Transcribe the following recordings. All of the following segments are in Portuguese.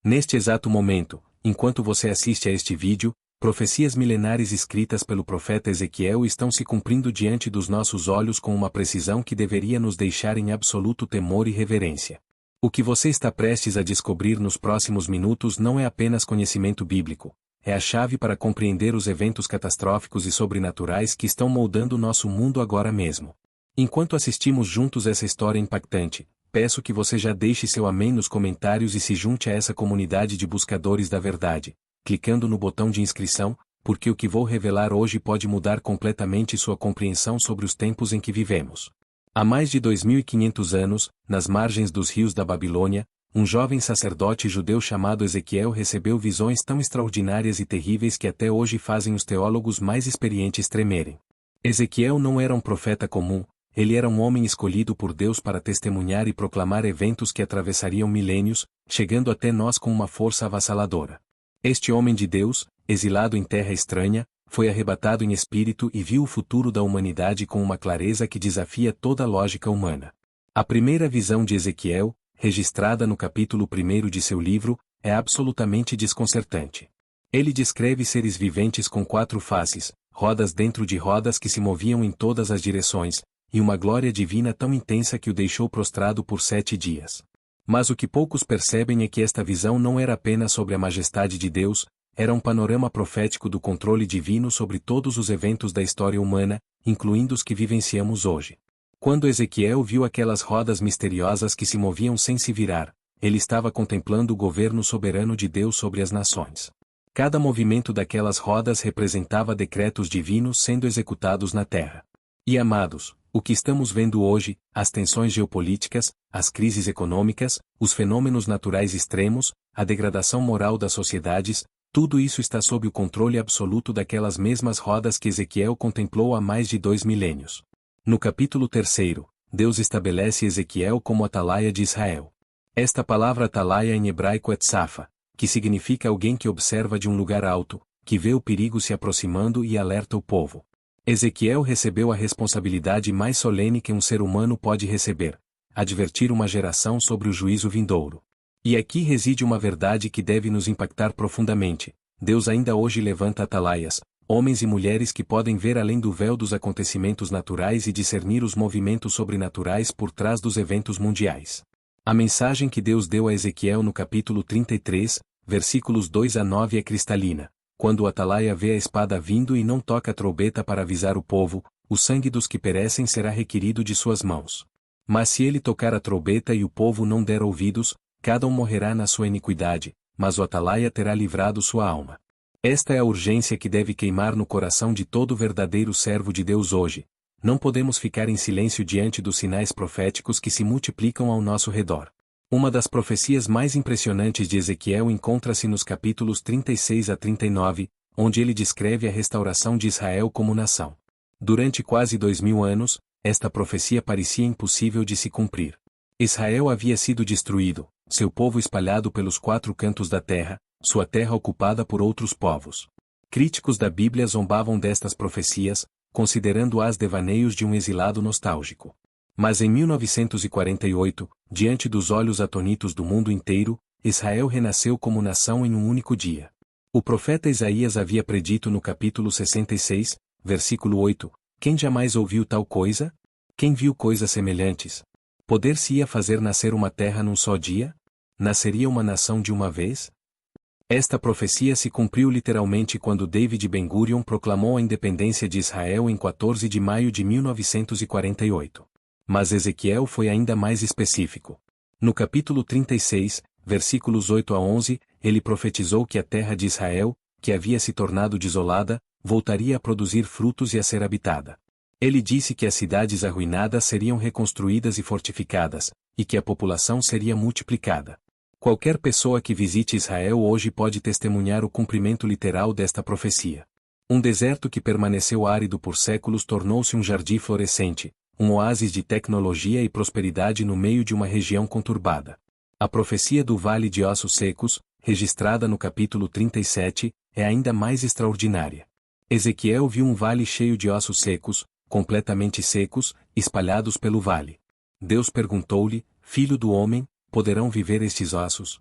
Neste exato momento, enquanto você assiste a este vídeo, profecias milenares escritas pelo profeta Ezequiel estão se cumprindo diante dos nossos olhos com uma precisão que deveria nos deixar em absoluto temor e reverência. O que você está prestes a descobrir nos próximos minutos não é apenas conhecimento bíblico, é a chave para compreender os eventos catastróficos e sobrenaturais que estão moldando nosso mundo agora mesmo. Enquanto assistimos juntos essa história impactante, peço que você já deixe seu amém nos comentários e se junte a essa comunidade de buscadores da verdade, clicando no botão de inscrição, porque o que vou revelar hoje pode mudar completamente sua compreensão sobre os tempos em que vivemos. Há mais de 2.500 anos, nas margens dos rios da Babilônia, um jovem sacerdote judeu chamado Ezequiel recebeu visões tão extraordinárias e terríveis que até hoje fazem os teólogos mais experientes tremerem. Ezequiel não era um profeta comum, ele era um homem escolhido por Deus para testemunhar e proclamar eventos que atravessariam milênios, chegando até nós com uma força avassaladora. Este homem de Deus, exilado em terra estranha, foi arrebatado em espírito e viu o futuro da humanidade com uma clareza que desafia toda a lógica humana. A primeira visão de Ezequiel, registrada no capítulo 1 de seu livro, é absolutamente desconcertante. Ele descreve seres viventes com 4 faces, rodas dentro de rodas que se moviam em todas as direções, e uma glória divina tão intensa que o deixou prostrado por 7 dias. Mas o que poucos percebem é que esta visão não era apenas sobre a majestade de Deus, era um panorama profético do controle divino sobre todos os eventos da história humana, incluindo os que vivenciamos hoje. Quando Ezequiel viu aquelas rodas misteriosas que se moviam sem se virar, ele estava contemplando o governo soberano de Deus sobre as nações. Cada movimento daquelas rodas representava decretos divinos sendo executados na terra. E amados, o que estamos vendo hoje, as tensões geopolíticas, as crises econômicas, os fenômenos naturais extremos, a degradação moral das sociedades, tudo isso está sob o controle absoluto daquelas mesmas rodas que Ezequiel contemplou há mais de 2 milênios. No capítulo 3, Deus estabelece Ezequiel como atalaia de Israel. Esta palavra atalaia em hebraico é tsafa, que significa alguém que observa de um lugar alto, que vê o perigo se aproximando e alerta o povo. Ezequiel recebeu a responsabilidade mais solene que um ser humano pode receber: advertir uma geração sobre o juízo vindouro. E aqui reside uma verdade que deve nos impactar profundamente: Deus ainda hoje levanta atalaias, homens e mulheres que podem ver além do véu dos acontecimentos naturais e discernir os movimentos sobrenaturais por trás dos eventos mundiais. A mensagem que Deus deu a Ezequiel no capítulo 33, versículos 2 a 9 é cristalina. Quando o atalaia vê a espada vindo e não toca a trombeta para avisar o povo, o sangue dos que perecem será requerido de suas mãos. Mas se ele tocar a trombeta e o povo não der ouvidos, cada um morrerá na sua iniquidade, mas o atalaia terá livrado sua alma. Esta é a urgência que deve queimar no coração de todo verdadeiro servo de Deus hoje. Não podemos ficar em silêncio diante dos sinais proféticos que se multiplicam ao nosso redor. Uma das profecias mais impressionantes de Ezequiel encontra-se nos capítulos 36 a 39, onde ele descreve a restauração de Israel como nação. Durante quase 2000 anos, esta profecia parecia impossível de se cumprir. Israel havia sido destruído, seu povo espalhado pelos 4 cantos da terra, sua terra ocupada por outros povos. Críticos da Bíblia zombavam destas profecias, considerando-as devaneios de um exilado nostálgico. Mas em 1948, diante dos olhos atonitos do mundo inteiro, Israel renasceu como nação em um único dia. O profeta Isaías havia predito no capítulo 66, versículo 8, quem jamais ouviu tal coisa? Quem viu coisas semelhantes? Poder-se-ia fazer nascer uma terra num só dia? Nasceria uma nação de uma vez? Esta profecia se cumpriu literalmente quando David Ben-Gurion proclamou a independência de Israel em 14 de maio de 1948. Mas Ezequiel foi ainda mais específico. No capítulo 36, versículos 8 a 11, ele profetizou que a terra de Israel, que havia se tornado desolada, voltaria a produzir frutos e a ser habitada. Ele disse que as cidades arruinadas seriam reconstruídas e fortificadas, e que a população seria multiplicada. Qualquer pessoa que visite Israel hoje pode testemunhar o cumprimento literal desta profecia. Um deserto que permaneceu árido por séculos tornou-se um jardim florescente, um oásis de tecnologia e prosperidade no meio de uma região conturbada. A profecia do Vale de Ossos Secos, registrada no capítulo 37, é ainda mais extraordinária. Ezequiel viu um vale cheio de ossos secos, completamente secos, espalhados pelo vale. Deus perguntou-lhe: Filho do homem, poderão viver estes ossos?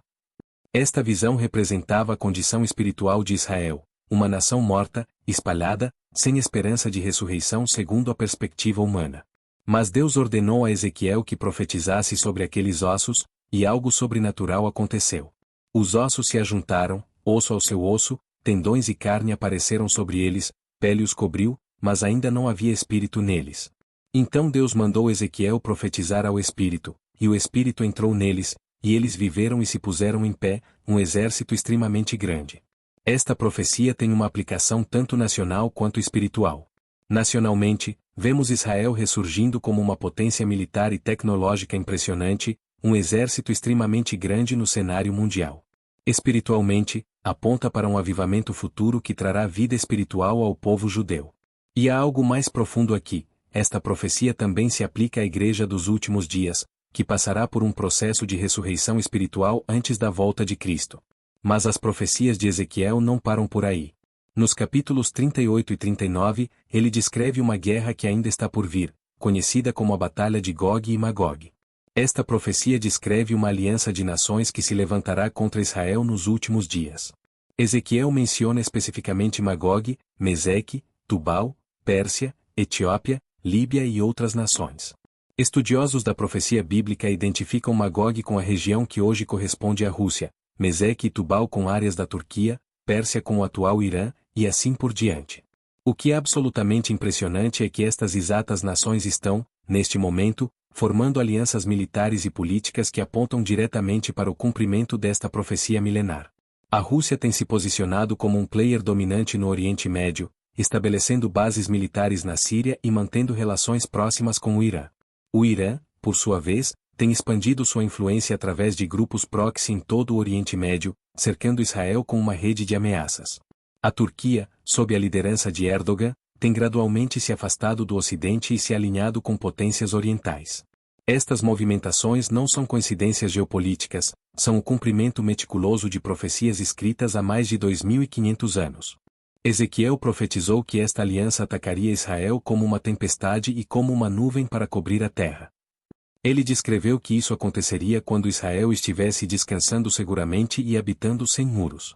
Esta visão representava a condição espiritual de Israel, uma nação morta, espalhada, sem esperança de ressurreição segundo a perspectiva humana. Mas Deus ordenou a Ezequiel que profetizasse sobre aqueles ossos, e algo sobrenatural aconteceu. Os ossos se ajuntaram, osso ao seu osso, tendões e carne apareceram sobre eles, pele os cobriu, mas ainda não havia espírito neles. Então Deus mandou Ezequiel profetizar ao espírito, e o espírito entrou neles, e eles viveram e se puseram em pé, um exército extremamente grande. Esta profecia tem uma aplicação tanto nacional quanto espiritual. Nacionalmente, vemos Israel ressurgindo como uma potência militar e tecnológica impressionante, um exército extremamente grande no cenário mundial. Espiritualmente, aponta para um avivamento futuro que trará vida espiritual ao povo judeu. E há algo mais profundo aqui, esta profecia também se aplica à igreja dos últimos dias, que passará por um processo de ressurreição espiritual antes da volta de Cristo. Mas as profecias de Ezequiel não param por aí. Nos capítulos 38 e 39, ele descreve uma guerra que ainda está por vir, conhecida como a Batalha de Gog e Magog. Esta profecia descreve uma aliança de nações que se levantará contra Israel nos últimos dias. Ezequiel menciona especificamente Magog, Meseque, Tubal, Pérsia, Etiópia, Líbia e outras nações. Estudiosos da profecia bíblica identificam Magog com a região que hoje corresponde à Rússia, Meseque e Tubal com áreas da Turquia, Pérsia com o atual Irã, e assim por diante. O que é absolutamente impressionante é que estas exatas nações estão, neste momento, formando alianças militares e políticas que apontam diretamente para o cumprimento desta profecia milenar. A Rússia tem se posicionado como um player dominante no Oriente Médio, estabelecendo bases militares na Síria e mantendo relações próximas com o Irã. O Irã, por sua vez, tem expandido sua influência através de grupos proxy em todo o Oriente Médio, cercando Israel com uma rede de ameaças. A Turquia, sob a liderança de Erdogan, tem gradualmente se afastado do Ocidente e se alinhado com potências orientais. Estas movimentações não são coincidências geopolíticas, são o cumprimento meticuloso de profecias escritas há mais de 2.500 anos. Ezequiel profetizou que esta aliança atacaria Israel como uma tempestade e como uma nuvem para cobrir a terra. Ele descreveu que isso aconteceria quando Israel estivesse descansando seguramente e habitando sem muros.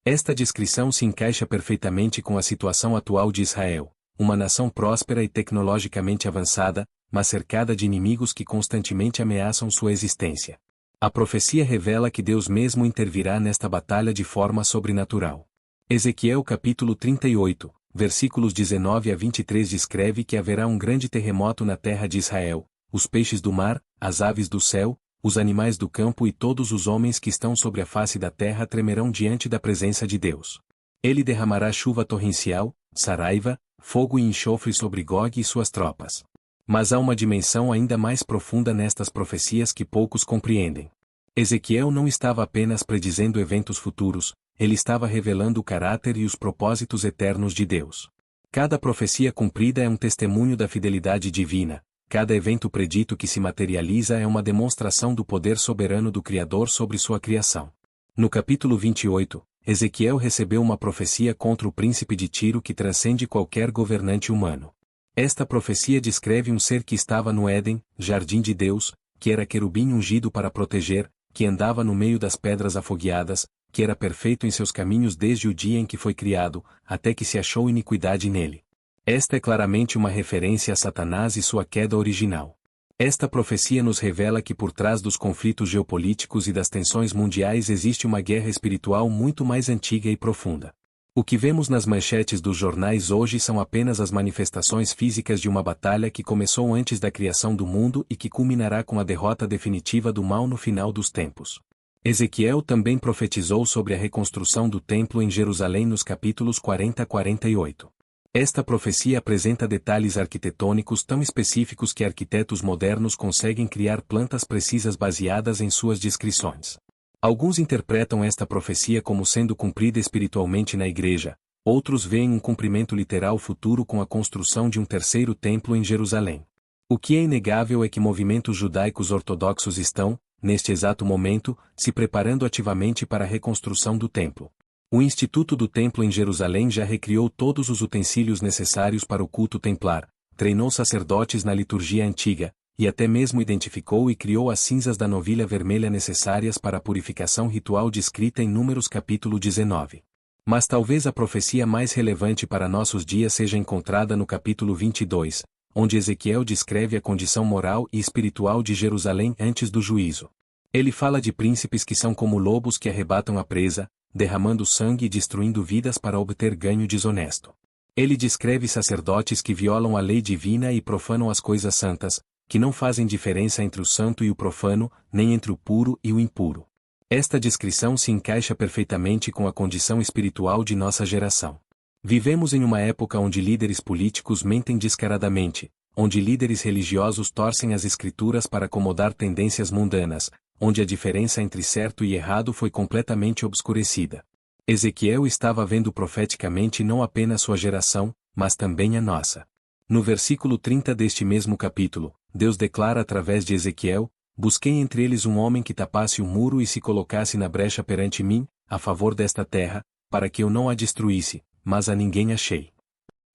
Esta descrição se encaixa perfeitamente com a situação atual de Israel, uma nação próspera e tecnologicamente avançada, mas cercada de inimigos que constantemente ameaçam sua existência. A profecia revela que Deus mesmo intervirá nesta batalha de forma sobrenatural. Ezequiel capítulo 38, versículos 19 a 23 descreve que haverá um grande terremoto na terra de Israel, os peixes do mar, as aves do céu, os animais do campo e todos os homens que estão sobre a face da terra tremerão diante da presença de Deus. Ele derramará chuva torrencial, saraiva, fogo e enxofre sobre Gog e suas tropas. Mas há uma dimensão ainda mais profunda nestas profecias que poucos compreendem. Ezequiel não estava apenas predizendo eventos futuros, ele estava revelando o caráter e os propósitos eternos de Deus. Cada profecia cumprida é um testemunho da fidelidade divina, cada evento predito que se materializa é uma demonstração do poder soberano do Criador sobre sua criação. No capítulo 28, Ezequiel recebeu uma profecia contra o príncipe de Tiro que transcende qualquer governante humano. Esta profecia descreve um ser que estava no Éden, jardim de Deus, que era querubim ungido para proteger, que andava no meio das pedras afogueadas, que era perfeito em seus caminhos desde o dia em que foi criado, até que se achou iniquidade nele. Esta é claramente uma referência a Satanás e sua queda original. Esta profecia nos revela que por trás dos conflitos geopolíticos e das tensões mundiais existe uma guerra espiritual muito mais antiga e profunda. O que vemos nas manchetes dos jornais hoje são apenas as manifestações físicas de uma batalha que começou antes da criação do mundo e que culminará com a derrota definitiva do mal no final dos tempos. Ezequiel também profetizou sobre a reconstrução do templo em Jerusalém nos capítulos 40 a 48. Esta profecia apresenta detalhes arquitetônicos tão específicos que arquitetos modernos conseguem criar plantas precisas baseadas em suas descrições. Alguns interpretam esta profecia como sendo cumprida espiritualmente na igreja, outros veem um cumprimento literal futuro com a construção de um terceiro templo em Jerusalém. O que é inegável é que movimentos judaicos ortodoxos estão, neste exato momento, se preparando ativamente para a reconstrução do templo. O Instituto do Templo em Jerusalém já recriou todos os utensílios necessários para o culto templar, treinou sacerdotes na liturgia antiga, e até mesmo identificou e criou as cinzas da novilha vermelha necessárias para a purificação ritual descrita em Números capítulo 19. Mas talvez a profecia mais relevante para nossos dias seja encontrada no capítulo 22, onde Ezequiel descreve a condição moral e espiritual de Jerusalém antes do juízo. Ele fala de príncipes que são como lobos que arrebatam a presa, derramando sangue e destruindo vidas para obter ganho desonesto. Ele descreve sacerdotes que violam a lei divina e profanam as coisas santas, que não fazem diferença entre o santo e o profano, nem entre o puro e o impuro. Esta descrição se encaixa perfeitamente com a condição espiritual de nossa geração. Vivemos em uma época onde líderes políticos mentem descaradamente, onde líderes religiosos torcem as escrituras para acomodar tendências mundanas, onde a diferença entre certo e errado foi completamente obscurecida. Ezequiel estava vendo profeticamente não apenas sua geração, mas também a nossa. No versículo 30 deste mesmo capítulo, Deus declara através de Ezequiel: busquei entre eles um homem que tapasse o muro e se colocasse na brecha perante mim, a favor desta terra, para que eu não a destruísse, mas a ninguém achei.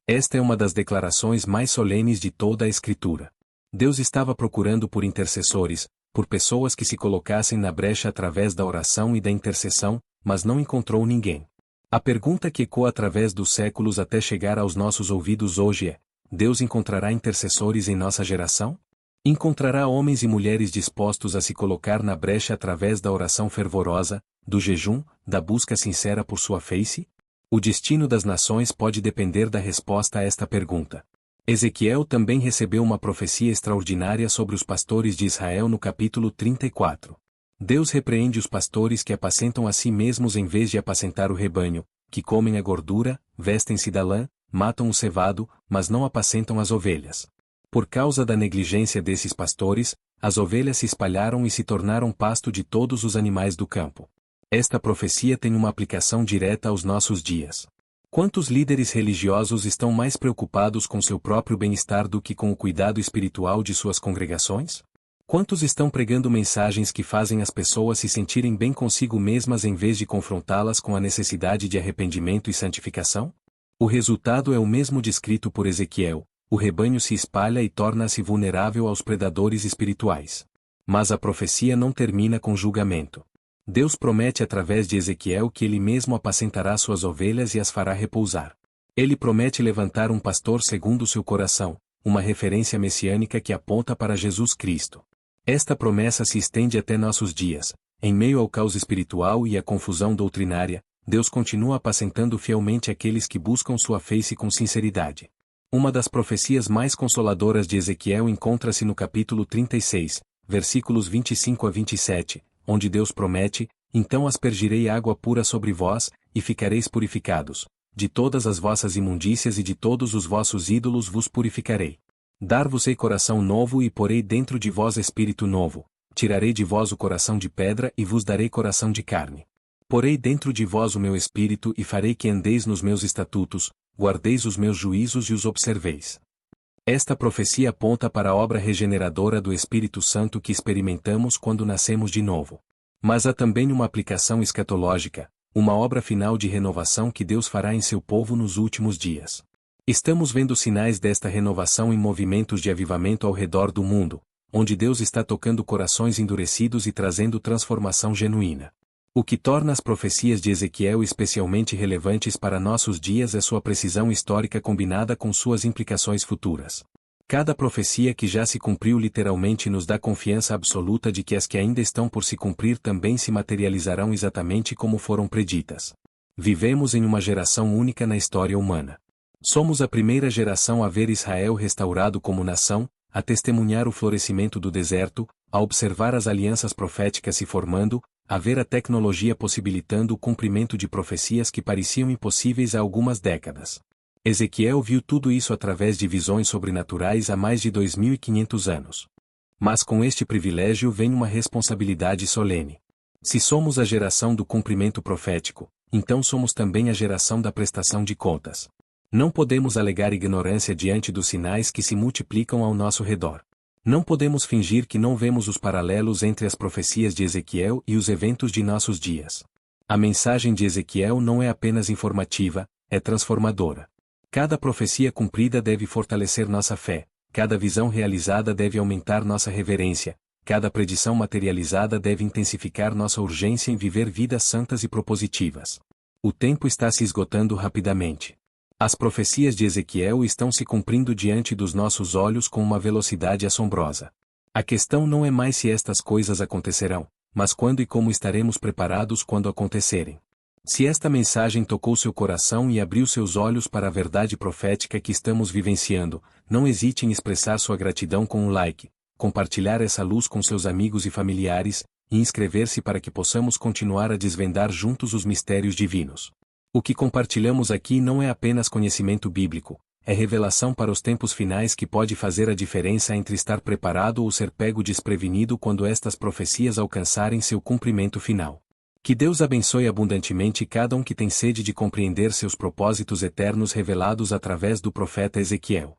Esta é uma das declarações mais solenes de toda a Escritura. Deus estava procurando por intercessores, por pessoas que se colocassem na brecha através da oração e da intercessão, mas não encontrou ninguém. A pergunta que ecoa através dos séculos até chegar aos nossos ouvidos hoje é: Deus encontrará intercessores em nossa geração? Encontrará homens e mulheres dispostos a se colocar na brecha através da oração fervorosa, do jejum, da busca sincera por sua face? O destino das nações pode depender da resposta a esta pergunta. Ezequiel também recebeu uma profecia extraordinária sobre os pastores de Israel no capítulo 34. Deus repreende os pastores que apacentam a si mesmos em vez de apacentar o rebanho, que comem a gordura, vestem-se da lã, matam o cevado, mas não apacentam as ovelhas. Por causa da negligência desses pastores, as ovelhas se espalharam e se tornaram pasto de todos os animais do campo. Esta profecia tem uma aplicação direta aos nossos dias. Quantos líderes religiosos estão mais preocupados com seu próprio bem-estar do que com o cuidado espiritual de suas congregações? Quantos estão pregando mensagens que fazem as pessoas se sentirem bem consigo mesmas em vez de confrontá-las com a necessidade de arrependimento e santificação? O resultado é o mesmo descrito por Ezequiel: o rebanho se espalha e torna-se vulnerável aos predadores espirituais. Mas a profecia não termina com julgamento. Deus promete através de Ezequiel que ele mesmo apacentará suas ovelhas e as fará repousar. Ele promete levantar um pastor segundo seu coração, uma referência messiânica que aponta para Jesus Cristo. Esta promessa se estende até nossos dias. Em meio ao caos espiritual e à confusão doutrinária, Deus continua apacentando fielmente aqueles que buscam sua face com sinceridade. Uma das profecias mais consoladoras de Ezequiel encontra-se no capítulo 36, versículos 25 a 27, onde Deus promete: então aspergirei água pura sobre vós, e ficareis purificados. De todas as vossas imundícias e de todos os vossos ídolos vos purificarei. Dar-vos-ei coração novo e porei dentro de vós espírito novo. Tirarei de vós o coração de pedra e vos darei coração de carne. Porei dentro de vós o meu espírito e farei que andeis nos meus estatutos, guardeis os meus juízos e os observeis. Esta profecia aponta para a obra regeneradora do Espírito Santo que experimentamos quando nascemos de novo. Mas há também uma aplicação escatológica, uma obra final de renovação que Deus fará em seu povo nos últimos dias. Estamos vendo sinais desta renovação em movimentos de avivamento ao redor do mundo, onde Deus está tocando corações endurecidos e trazendo transformação genuína. O que torna as profecias de Ezequiel especialmente relevantes para nossos dias é sua precisão histórica combinada com suas implicações futuras. Cada profecia que já se cumpriu literalmente nos dá confiança absoluta de que as que ainda estão por se cumprir também se materializarão exatamente como foram preditas. Vivemos em uma geração única na história humana. Somos a primeira geração a ver Israel restaurado como nação, a testemunhar o florescimento do deserto, a observar as alianças proféticas se formando, a ver a tecnologia possibilitando o cumprimento de profecias que pareciam impossíveis há algumas décadas. Ezequiel viu tudo isso através de visões sobrenaturais há mais de 2500 anos. Mas com este privilégio vem uma responsabilidade solene. Se somos a geração do cumprimento profético, então somos também a geração da prestação de contas. Não podemos alegar ignorância diante dos sinais que se multiplicam ao nosso redor. Não podemos fingir que não vemos os paralelos entre as profecias de Ezequiel e os eventos de nossos dias. A mensagem de Ezequiel não é apenas informativa, é transformadora. Cada profecia cumprida deve fortalecer nossa fé, Cada visão realizada deve aumentar nossa reverência, cada predição materializada deve intensificar nossa urgência em viver vidas santas e propositivas. O tempo está se esgotando rapidamente. As profecias de Ezequiel estão se cumprindo diante dos nossos olhos com uma velocidade assombrosa. A questão não é mais se estas coisas acontecerão, mas quando e como estaremos preparados quando acontecerem. Se esta mensagem tocou seu coração e abriu seus olhos para a verdade profética que estamos vivenciando, não hesite em expressar sua gratidão com um like, compartilhar essa luz com seus amigos e familiares, e inscrever-se para que possamos continuar a desvendar juntos os mistérios divinos. O que compartilhamos aqui não é apenas conhecimento bíblico, é revelação para os tempos finais que pode fazer a diferença entre estar preparado ou ser pego desprevenido quando estas profecias alcançarem seu cumprimento final. Que Deus abençoe abundantemente cada um que tem sede de compreender seus propósitos eternos revelados através do profeta Ezequiel.